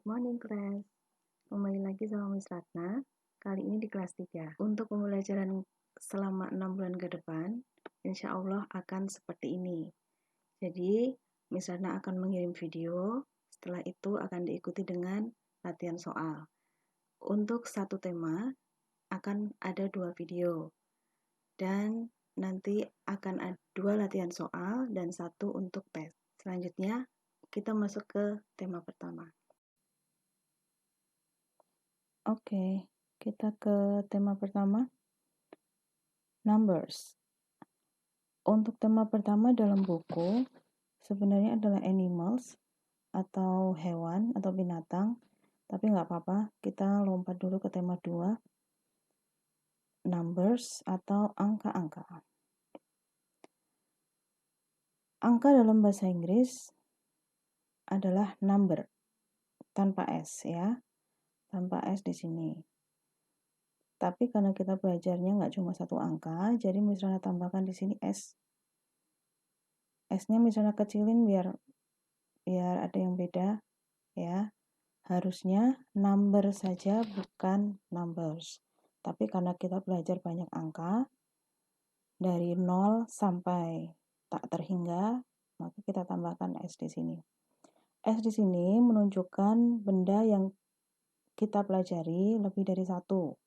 morning class. Kembali lagi sama Miss Ratna. Kali ini di kelas 3. Untuk pembelajaran selama 6 bulan ke depan, insya Allah akan seperti ini. Jadi, Miss Ratna akan mengirim video. Setelah itu akan diikuti dengan latihan soal. Untuk satu tema akan ada 2 video. Dan nanti akan ada 2 latihan soal dan 1 untuk tes. Selanjutnya, kita masuk ke tema pertama. Oke, kita ke tema pertama, numbers. Untuk tema pertama dalam buku, sebenarnya adalah animals, atau hewan, atau binatang. Tapi nggak apa-apa, kita lompat dulu ke tema 2, numbers, atau angka-angka. Angka dalam bahasa Inggris adalah number, tanpa S ya, tanpa S di sini. Tapi karena kita belajarnya nggak cuma satu angka, jadi misalnya tambahkan di sini S. S-nya misalnya kecilin biar ada yang beda ya. Harusnya number saja bukan numbers. Tapi karena kita belajar banyak angka dari 0 sampai tak terhingga, maka kita tambahkan S di sini. S di sini menunjukkan benda yang kita pelajari lebih dari satu.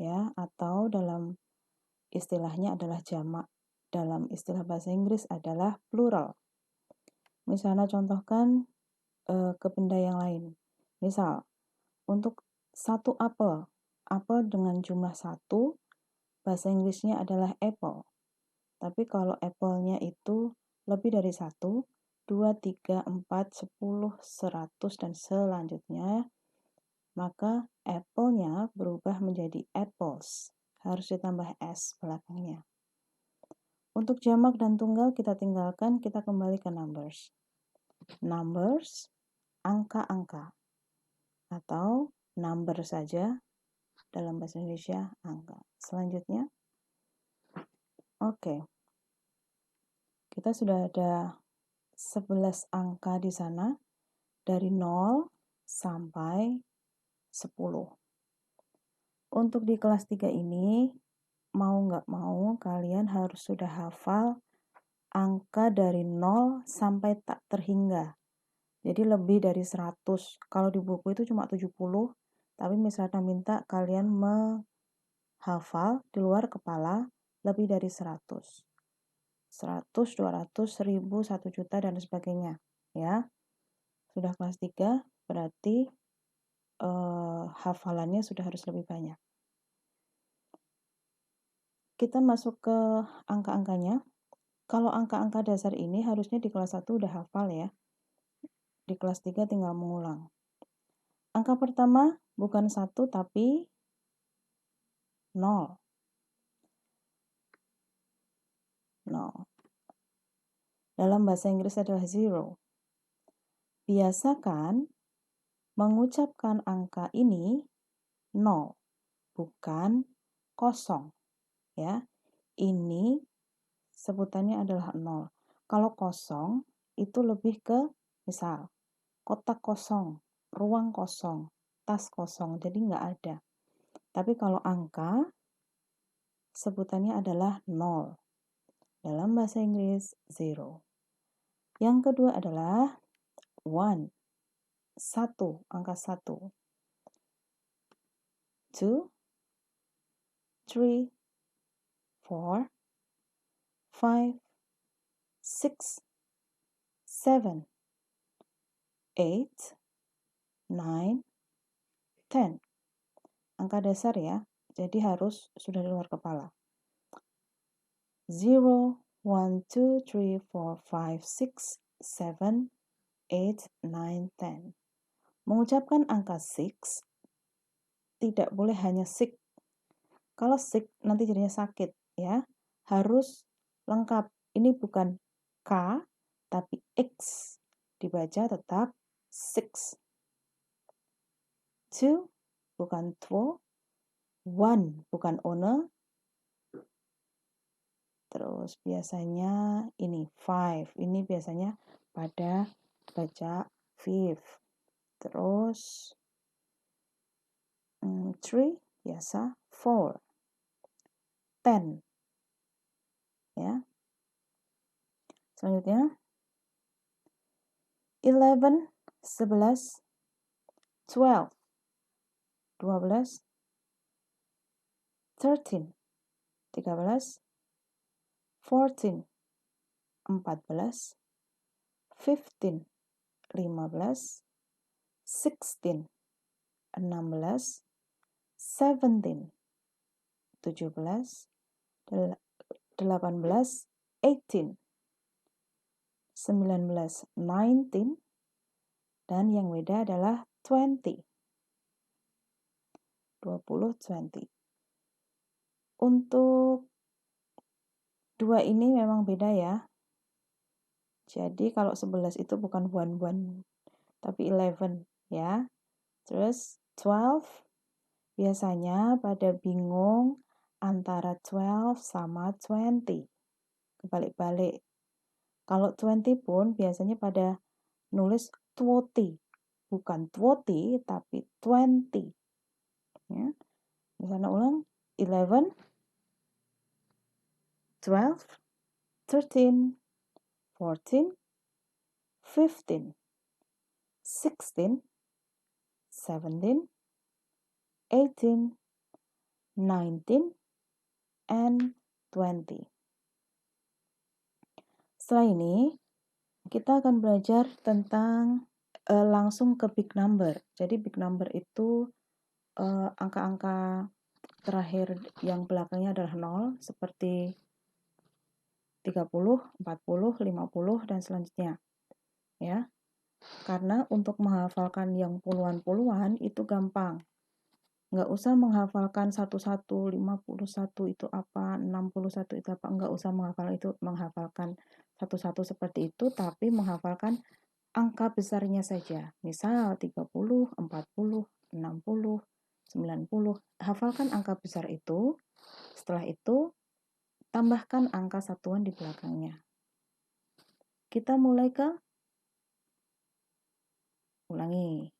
Ya, atau dalam istilahnya adalah jamak. Dalam istilah bahasa Inggris adalah plural. Misalnya contohkan ke benda yang lain. Misal, untuk satu apel dengan jumlah 1, bahasa Inggrisnya adalah apple. Tapi kalau apple-nya itu lebih dari 1, 2, 3, 4, 10, 100, dan selanjutnya, maka apple-nya berubah menjadi apples. Harus ditambah S belakangnya. Untuk jamak dan tunggal kita tinggalkan, kita kembali ke numbers. Numbers, angka-angka. Atau number saja, dalam bahasa Indonesia angka. Selanjutnya, oke. Kita sudah ada 11 angka di sana, dari 0 sampai 10. Untuk di kelas 3 ini, mau nggak mau kalian harus sudah hafal angka dari 0 sampai tak terhingga. Jadi lebih dari 100. Kalau di buku itu cuma 70, tapi misalnya minta kalian menghafal di luar kepala lebih dari 100. 100, 200, 1000, 1 juta, dan sebagainya. Ya, sudah kelas 3, berarti hafalannya sudah harus lebih banyak. Kita masuk ke angka-angkanya. Kalau angka-angka dasar ini harusnya di kelas 1 udah hafal ya. Di kelas 3 tinggal mengulang. Angka pertama bukan 1 tapi 0. 0. Dalam bahasa Inggris adalah 0. Biasakan mengucapkan angka ini 0, bukan 0. Ya, ini sebutannya adalah 0. Kalau 0 itu lebih ke misal kotak kosong, ruang kosong, tas kosong, jadi nggak ada. Tapi kalau angka sebutannya adalah 0. Dalam bahasa Inggris 0. Yang kedua adalah 1. 1, angka 1. 2, 3, 4, 5, 6, 7, 8, 9, 10. Angka dasar ya, jadi harus sudah di luar kepala. 0, 1, 2, 3, 4, 5, 6, 7, 8, 9, 10. Mengucapkan angka 6 tidak boleh hanya sick. Kalau sick nanti jadinya sakit ya. Harus lengkap. Ini bukan K tapi X. Dibaca tetap 6. 2 bukan 2. 1 bukan one. Terus biasanya ini 5. Ini biasanya pada baca 5. Terus 3 biasa, 4, 10 ya. Selanjutnya 11, 11, 12, 12, 13, 13, 14, 14, 15, 15, 16, 16, 17, 17, 18, 18, 19, 19, dan yang beda adalah 20, 20, 20. Untuk dua ini memang beda ya. Jadi kalau 11 itu bukan 1, tapi 11 ya. Terus 12 biasanya pada bingung antara 12 sama 20. Kebalik-balik. Kalau 20 pun biasanya pada nulis 20. Bukan 20 tapi 20. Ya. Misalnya ulang 11, 12, 13, 14, 15, 16, 17, 18, 19, and 20. Setelah ini, kita akan belajar tentang langsung ke big number. Jadi big number itu angka-angka terakhir yang belakangnya adalah 0, seperti 30, 40, 50, dan selanjutnya. Ya. Karena untuk menghafalkan yang puluhan-puluhan itu gampang. Nggak usah menghafalkan 11, 51 itu apa, 61 itu apa, nggak usah menghafalkan satu-satu seperti itu, tapi menghafalkan angka besarnya saja. Misal 30, 40, 60, 90. Hafalkan angka besar itu, setelah itu tambahkan angka satuan di belakangnya. Kita mulai ke ulangi.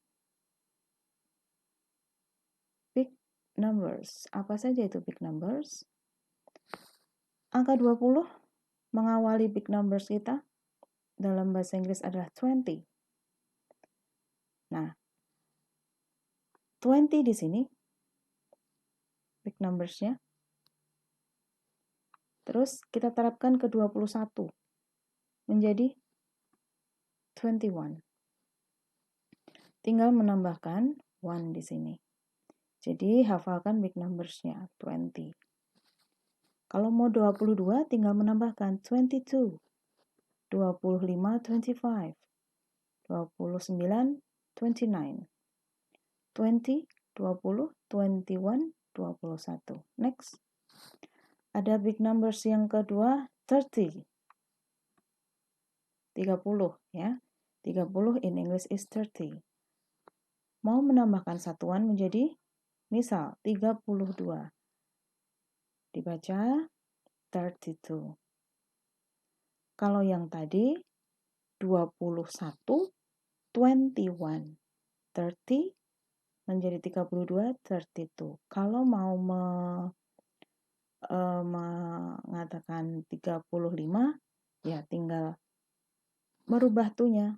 Big numbers. Apa saja itu big numbers? Angka 20 mengawali big numbers kita dalam bahasa Inggris adalah 20. Nah, 20 di sini big numbers-nya. Terus kita terapkan ke 21 menjadi 21. Tinggal menambahkan 1 di sini. Jadi hafalkan big numbers-nya 20. Kalau mau 22 tinggal menambahkan 22, 25, 25, 29, 29, 20, 20, 21, 21. Next. Ada big numbers yang kedua, 30. 30 ya. 30 in English is 30. Mau menambahkan satuan menjadi misal 32. Dibaca 32. Kalau yang tadi 21, 21. 30 menjadi 32, 32. Kalau mau mengatakan 35, ya tinggal merubah tu-nya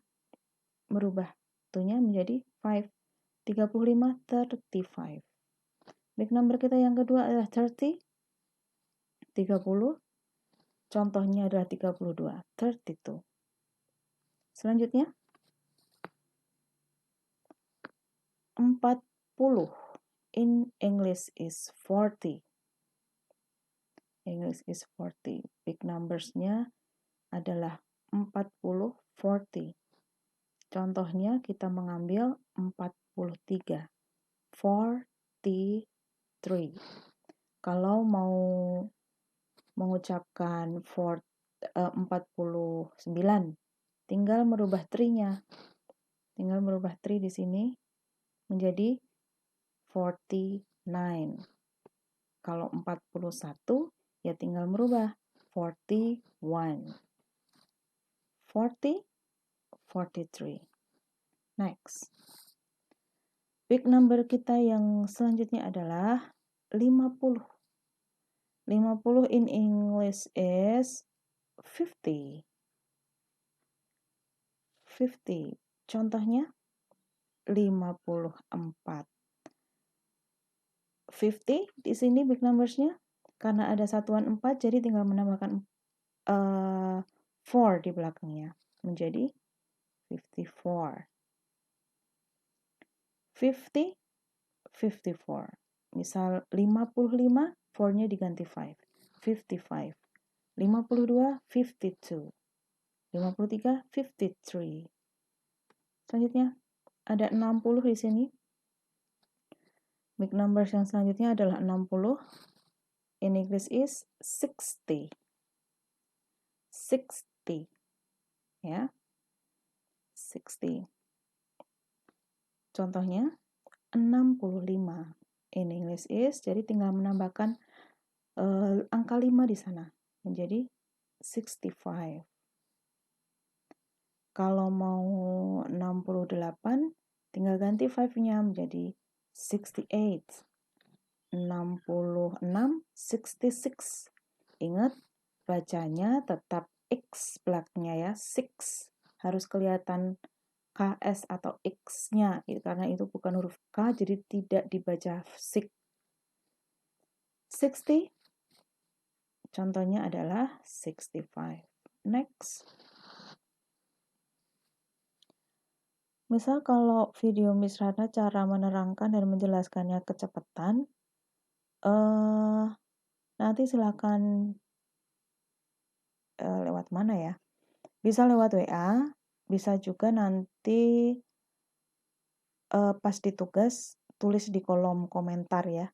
menjadi 5. 35, 35. Big number kita yang kedua adalah 30. 30. Contohnya adalah 32. 32. Selanjutnya 40. In English is 40. English is 40. Big numbers-nya adalah 40, 40. Contohnya kita mengambil 43. 43. Kalau mau mengucapkan 49, tinggal merubah 3-nya. Tinggal merubah 3 di sini menjadi 49. Kalau 41, ya tinggal merubah 41. 40, 43. Next. Big number kita yang selanjutnya adalah 50. 50 in English is 50. 50. Contohnya 54. 50 di sini big numbers-nya karena ada satuan 4 jadi tinggal menambahkan 4 di belakangnya menjadi 54. 50, 54. Misal 55, 4-nya diganti 5. 55. 52, 52. 53, 53. Selanjutnya ada 60 di sini. Big numbers yang selanjutnya adalah 60. In English is 60. 60. Ya. 60. Contohnya 65. In English is, jadi tinggal menambahkan angka 5 di sana menjadi 65. Kalau mau 68, tinggal ganti 5-nya menjadi 68. 66, 66. Ingat, bacanya tetap X belakangnya ya, 6. Harus kelihatan KS atau X-nya, karena itu bukan huruf K, jadi tidak dibaca 6. 60, contohnya adalah 65. Next. Misal kalau video Miss Ratna cara menerangkan dan menjelaskannya kecepatan, nanti silakan lewat mana ya? Bisa lewat WA, bisa juga nanti pas di tugas tulis di kolom komentar ya,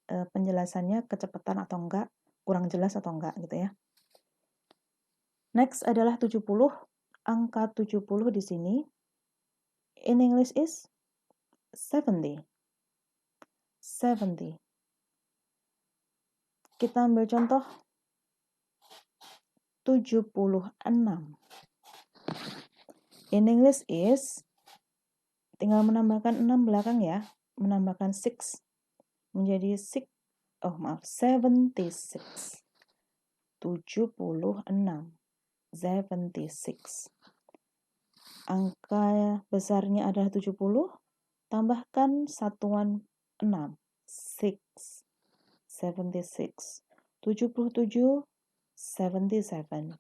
penjelasannya kecepatan atau enggak, kurang jelas atau enggak gitu ya. Next adalah 70. Angka 70 di sini in English is 70. 70. Kita ambil contoh 76. In English is, tinggal menambahkan 6 belakang ya, menambahkan 6 menjadi 76. 76. 76. Angka besarnya adalah 70, tambahkan satuan 6. 6. 76. 77. 77.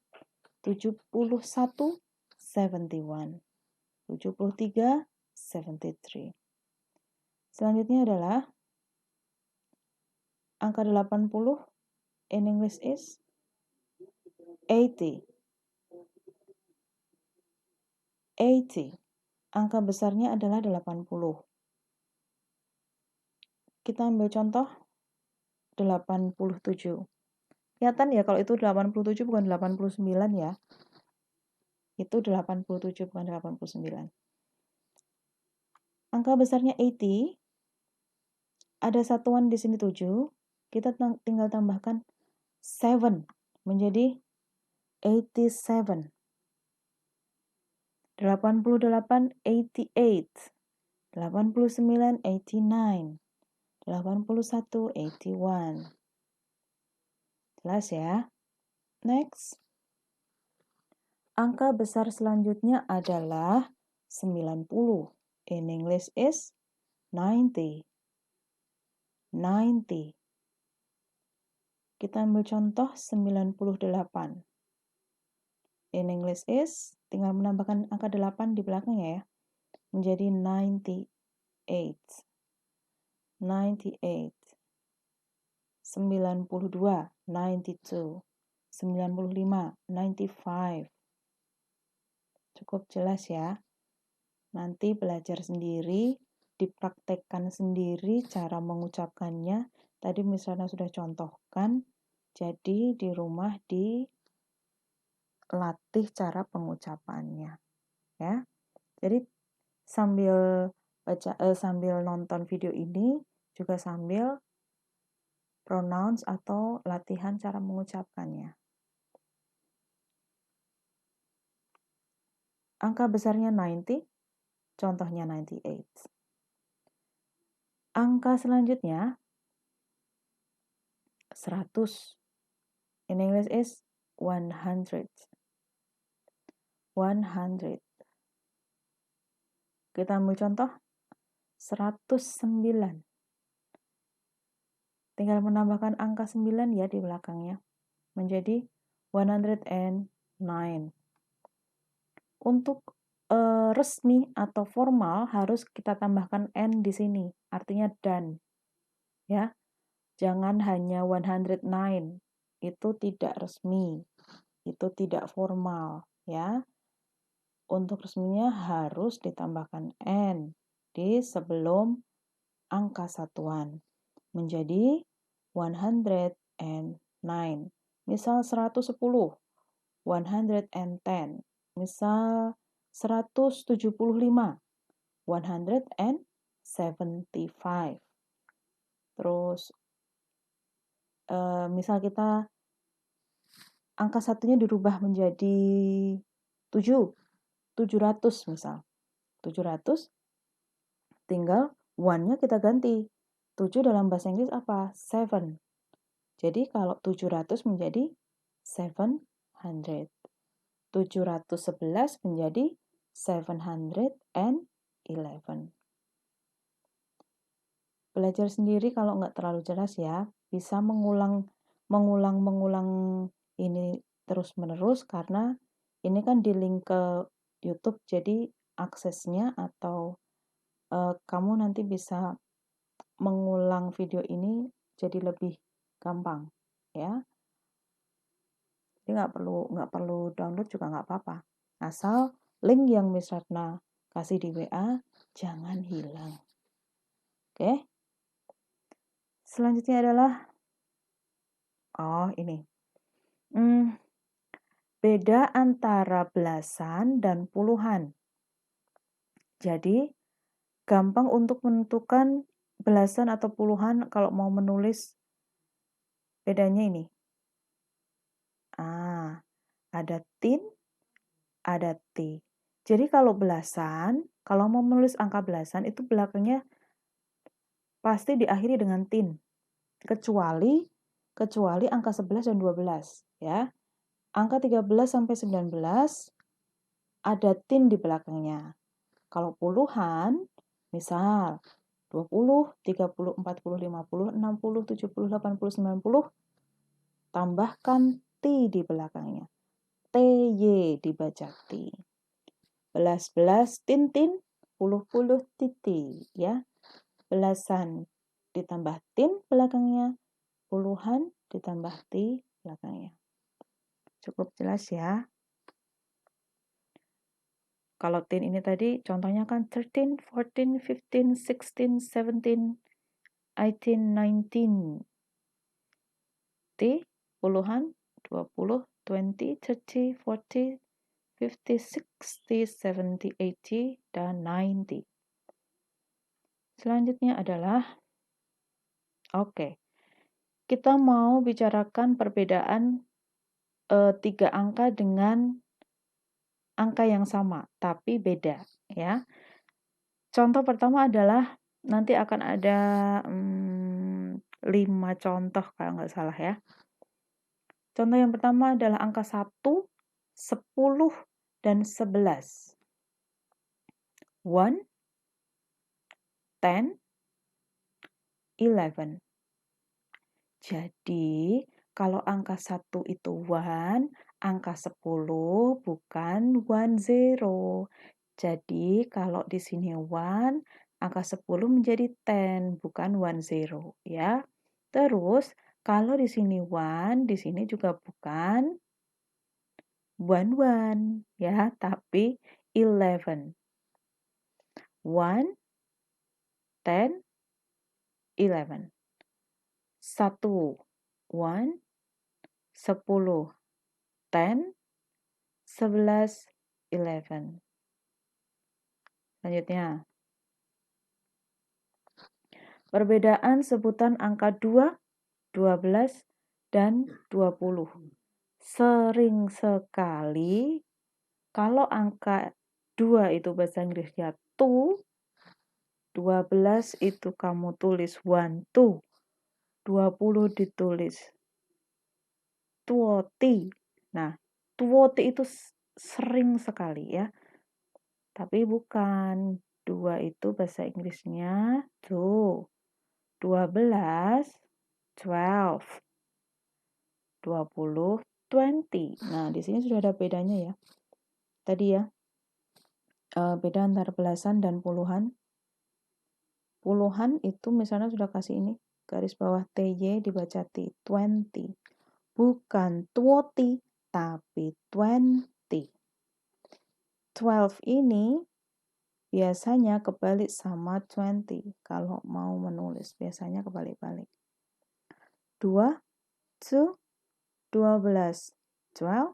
71. 71. 73. 73. Selanjutnya adalah angka 80. In English is 80. 80. Angka besarnya adalah 80. Kita ambil contoh 87. Kelihatan ya kalau itu 87 bukan 89 ya. Itu 87 bukan 89. Angka besarnya 80. Ada satuan di sini 7. Kita tinggal tambahkan 7 menjadi 87. 88, 88. 89, 89. 81, 81. Jelas ya? Next. Angka besar selanjutnya adalah 90. In English is 90. 90. Kita ambil contoh 98. In English is, tinggal menambahkan angka 8 di belakangnya ya, menjadi 98. 98. 92. 92. 95. 95. Cukup jelas ya. Nanti belajar sendiri, dipraktekkan sendiri cara mengucapkannya. Tadi misalnya sudah contohkan, jadi di rumah dilatih cara pengucapannya. Ya. Jadi sambil sambil nonton video ini juga sambil pronounce atau latihan cara mengucapkannya. Angka besarnya 90, contohnya 98. Angka selanjutnya 100. In English is 100. 100. Kita ambil contoh 109. Tinggal menambahkan angka 9 ya di belakangnya. Menjadi 109. Untuk resmi atau formal harus kita tambahkan N di sini. Artinya dan. Ya. Jangan hanya 109. Itu tidak resmi. Itu tidak formal, ya. Untuk resminya harus ditambahkan N di sebelum angka satuan. Menjadi 109. Misal 110, 110. Misal 175, 175. Terus misal kita angka satunya dirubah menjadi 7, 700 misal. 700 tinggal 1-nya kita ganti. 7 dalam bahasa Inggris apa? 7. Jadi kalau 700 menjadi 700. 711 menjadi 711. Belajar sendiri kalau nggak terlalu jelas ya. Bisa mengulang ini terus-menerus karena ini kan di link ke YouTube, jadi aksesnya atau kamu nanti bisa mengulang video ini jadi lebih gampang, ya. Jadi nggak perlu download juga nggak apa-apa. Asal link yang Miss Ratna kasih di WA jangan hilang. Oke. Selanjutnya adalah ini. Beda antara belasan dan puluhan. Jadi, gampang untuk menentukan belasan atau puluhan kalau mau menulis bedanya ini. Ada tin, ada t. Jadi kalau belasan, kalau mau menulis angka belasan itu belakangnya pasti diakhiri dengan tin. Kecuali angka 11 dan 12, ya. Angka 13 sampai 19 ada tin di belakangnya. Kalau puluhan, misal 20, 30, 40, 50, 60, 70, 80, 90, tambahkan T di belakangnya. TY dibaca T. Belas-belas tin-tin, puluh-puluh titik, ya. Belasan ditambah tin belakangnya, puluhan ditambah T belakangnya. Cukup jelas ya. Kalau tin ini tadi contohnya kan 13, 14, 15, 16, 17, 18, 19. T, puluhan, 20, 20, 30, 40, 50, 60, 70, 80, dan 90. Selanjutnya adalah, kita mau bicarakan perbedaan 3 angka dengan angka yang sama, tapi beda, ya. Contoh pertama adalah, nanti akan ada 5 contoh kalau nggak salah ya. Contoh yang pertama adalah angka 1, 10, dan 11. 1, 10, 11. Jadi, kalau angka 1 itu 1, angka 10 bukan 10. Jadi, kalau di sini 1, angka 10 menjadi 10, bukan 10, ya. Terus, kalau di sini 1, di sini juga bukan 11, ya, tapi 11. 1, 10, 11. 1, 1, 10, 10, 11, 11. Selanjutnya, perbedaan sebutan angka 2, 12, dan 20. Sering sekali kalau angka 2 itu bahasa Inggrisnya 2, 12 itu kamu tulis 1, 2. 20 ditulis 20. Nah, 20 itu sering sekali ya. Tapi bukan. 2 itu bahasa Inggrisnya 2. 12, 12. 20, 20. Nah, di sini sudah ada bedanya ya. Tadi ya, beda antara belasan dan puluhan. Puluhan itu misalnya sudah kasih ini, garis bawah TY dibaca T, 20. Bukan 20, tapi 20. 12 ini biasanya kebalik sama 20. Kalau mau menulis, biasanya kebalik-balik. 2, 2, 12, 12,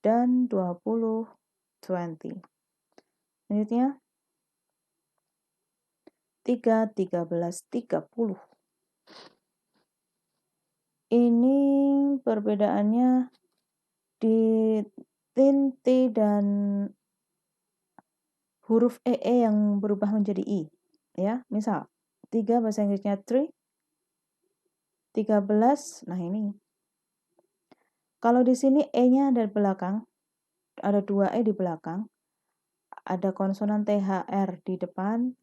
dan 20, 20. Selanjutnya, 3, 13, 30. Ini perbedaannya di tin T dan huruf EE yang berubah menjadi I. Ya, misal 3 bahasa Inggrisnya 3, 13. Nah, ini. Kalau di sini E-nya ada di belakang, ada 2 E di belakang, ada konsonan THR di depan,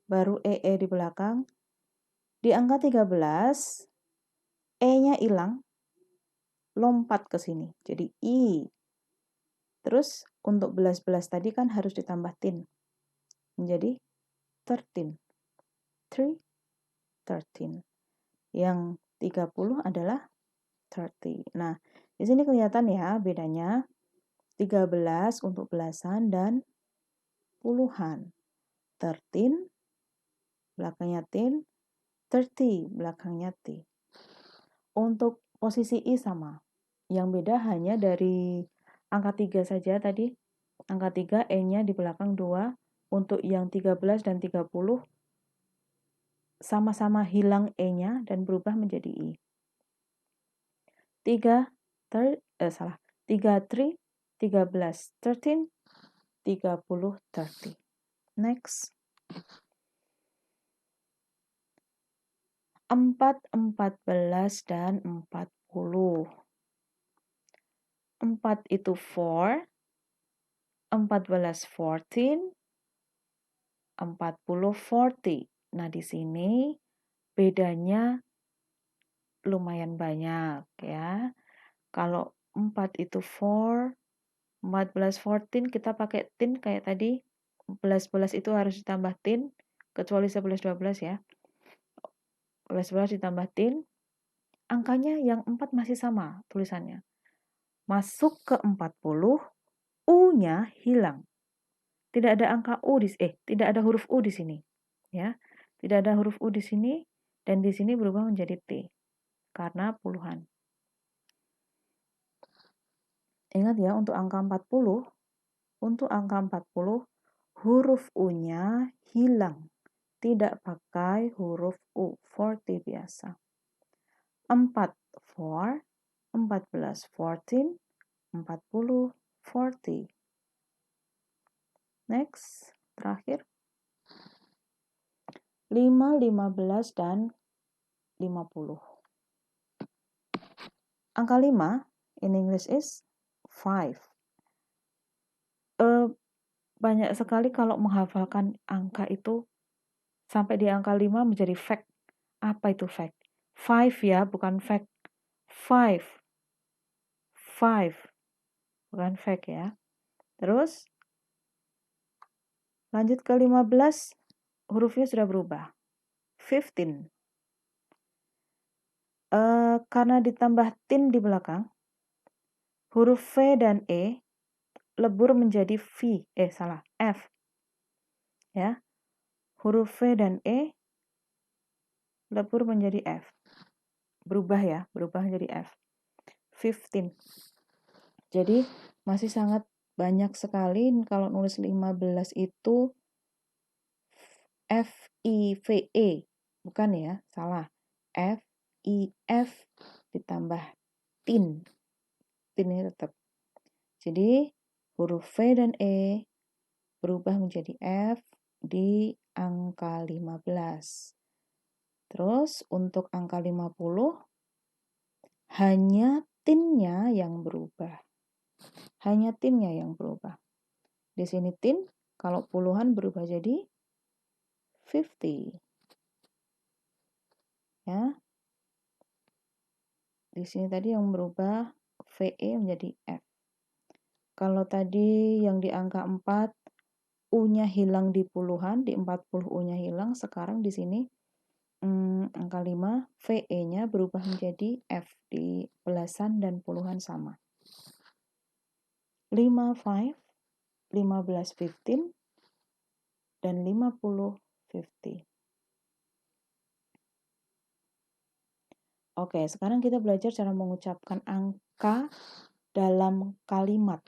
baru EE di belakang. Di angka 13, E-nya hilang, lompat ke sini. Jadi I. Terus untuk belas-belas tadi kan harus ditambah tin. Menjadi 13. 3, 13. Yang 30 adalah 30. Nah, di sini kelihatan ya bedanya. 13 untuk belasan dan puluhan. 13 belakangnya tin, 30 belakangnya T. Untuk posisi I sama. Yang beda hanya dari angka 3 saja tadi. Angka 3 E-nya di belakang 2. Untuk yang 13 dan 30 sama-sama hilang E-nya dan berubah menjadi I. 3, 3, 13, 13, 30, 30. Next. 4, 14, dan 40. 4 itu 4, 14, 14, 40, 40. Nah, di sini bedanya lumayan banyak ya. Kalau 4 itu 4, 14, 14 kita pakai tin kayak tadi. 11 itu harus ditambah tin, kecuali 11, 12 ya. 11 ditambah tin, angkanya yang 4 masih sama tulisannya. Masuk ke 40, U-nya hilang. Tidak ada angka U tidak ada huruf U di sini. Ya. Tidak ada huruf U di sini dan di sini berubah menjadi T karena puluhan. Ingat ya, untuk angka 40, huruf U-nya hilang. Tidak pakai huruf U, 40 biasa. 4, 4, 14, 14, 40, 40. Next, terakhir. 5, 15, dan 50. Angka 5 in English is 5. Banyak sekali kalau menghafalkan angka itu sampai di angka 5 menjadi fact. Apa itu fact? 5 ya, bukan fact. 5. 5. Bukan fact ya. Terus lanjut ke 15, hurufnya sudah berubah. 15. Karena ditambah tin di belakang, huruf V dan E lebur menjadi F. Ya. Huruf V dan E lebur menjadi F. Berubah ya, berubah menjadi F. 15. Jadi masih sangat banyak sekali kalau nulis 15 itu FIVE. Bukan ya, salah. FIF ditambah tin. Tin ini tetap. Jadi huruf V dan E berubah menjadi F di angka 15. Terus untuk angka 50 hanya tinnya yang berubah. Hanya tinnya yang berubah. Di sini tin, kalau puluhan berubah jadi 50. Ya. Di sini tadi yang berubah VE menjadi F. Kalau tadi yang di angka 4 U-nya hilang di puluhan, di 40 U-nya hilang, sekarang di sini angka 5 VE-nya berubah menjadi F, di belasan dan puluhan sama. 5, 5, 15, 15, dan 50, 50. Oke, sekarang kita belajar cara mengucapkan angka dalam kalimat.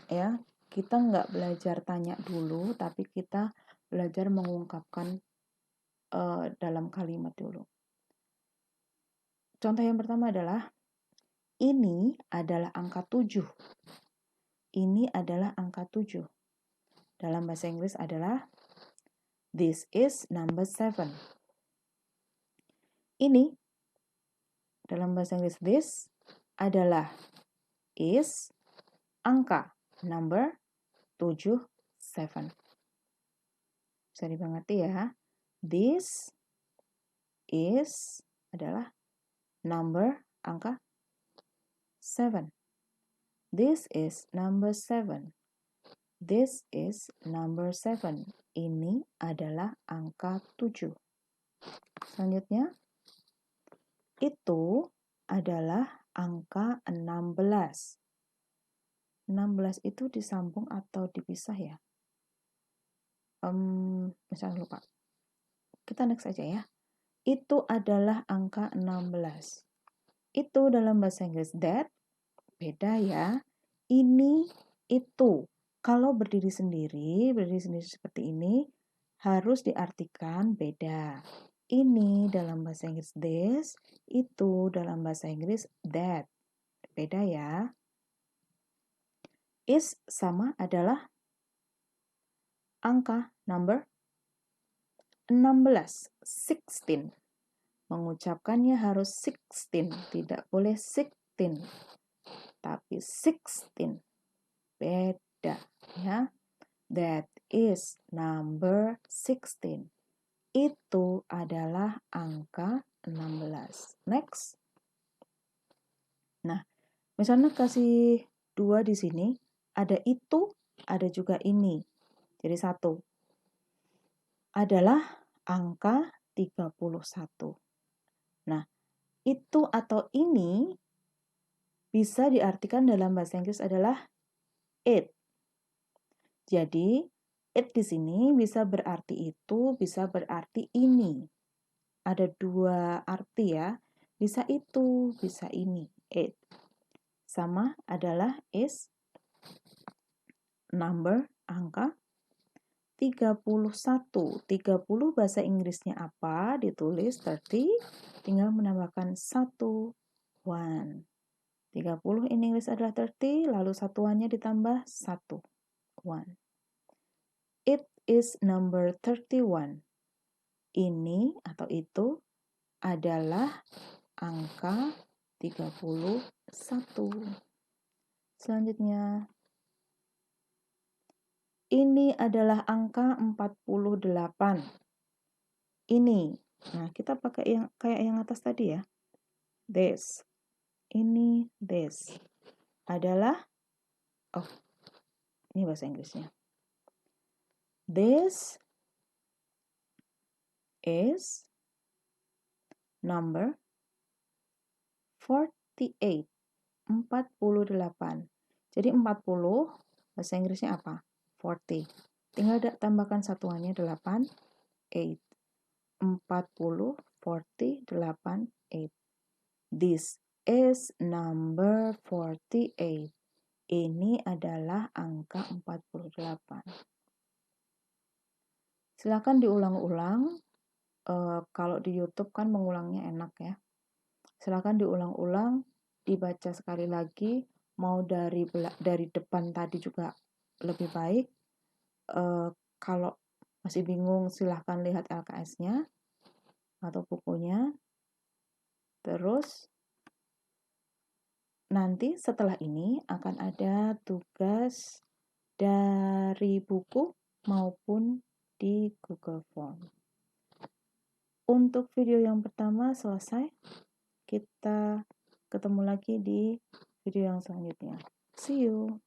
Ya, kita nggak belajar tanya dulu, tapi kita belajar mengungkapkan dalam kalimat dulu. Contoh yang pertama adalah, ini adalah angka 7. Ini adalah angka 7. Dalam bahasa Inggris adalah, this is number 7. Ini, dalam bahasa Inggris this, adalah, is, angka, number, 7, 7. Bisa dimengerti ya. This is adalah number, angka 7. This is number 7. This is number 7. Ini adalah angka 7. Selanjutnya, itu adalah angka 16. 16 itu disambung atau dipisah ya? Misalnya lupa. Kita next aja ya. Itu adalah angka 16. Itu dalam bahasa Inggris that, beda ya. Ini, itu. Kalau berdiri sendiri seperti ini, harus diartikan beda. Ini dalam bahasa Inggris this, itu dalam bahasa Inggris that. Beda ya. Is sama adalah angka, number 16, 16. Mengucapkannya harus 16, tidak boleh 16, tapi 16. Beda ya. That is number 16. Itu adalah angka 16. Next. Nah, misalnya kasih 2 di sini, ada itu, ada juga ini. Jadi 1. Adalah angka 31. Nah, itu atau ini bisa diartikan dalam bahasa Inggris adalah it. Jadi, it di sini bisa berarti itu, bisa berarti ini. Ada 2 arti ya. Bisa itu, bisa ini. It. Sama adalah is, number, angka 31. 30 bahasa Inggrisnya apa? Ditulis 30, tinggal menambahkan 1, 1. 30 in English adalah 30, lalu satuannya ditambah 1, 1. It is number 31. Ini atau itu adalah angka 31. Selanjutnya, ini adalah angka 48. Ini. Nah, kita pakai yang kayak yang atas tadi ya. This. Ini, this. Adalah, oh, ini bahasa Inggrisnya. This is number 48. 48. Jadi 40 bahasa Inggrisnya apa? 40. Tinggal tambahkan satuannya 8, 8. 40, 40, 8, 8. This is number 48. Ini adalah angka 48. Silakan diulang-ulang. Kalau di YouTube kan mengulangnya enak ya. Silakan diulang-ulang, dibaca sekali lagi. Mau dari depan tadi juga lebih baik. Kalau Masih bingung, silahkan lihat LKS-nya atau bukunya. Terus nanti setelah ini akan ada tugas dari buku maupun di Google Form. Untuk video yang pertama selesai, kita ketemu lagi di video yang selanjutnya. See you!